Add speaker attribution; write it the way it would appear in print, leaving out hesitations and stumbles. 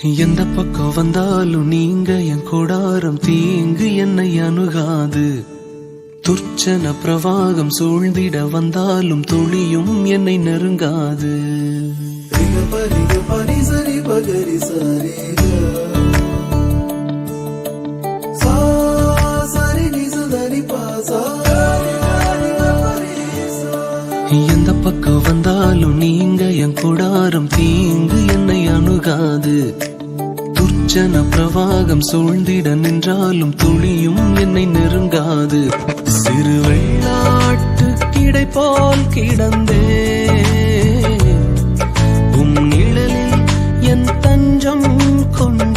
Speaker 1: எந்த பக்கம் வந்தாலும் நீங்க என் கொடாரம் தீங்கு என்னை அணுகாது. துர்ச்சன பிரவாகம் சூழ்ந்திட வந்தாலும் துளியும் என்னை நெருங்காது. எந்த பக்கம் வந்தாலும் நீங்க என் கொடாரம் தீங்கு என்னை அணுகாது. துர்ச்சன பிரவாகம் சூழ்ந்திட நின்றாலும் துளியும் என்னை நெருங்காது. சிறு வெள்ளாட்டு கிடை போல் கிடந்தே உம் நிழலில் என் தஞ்சம் கொண்டு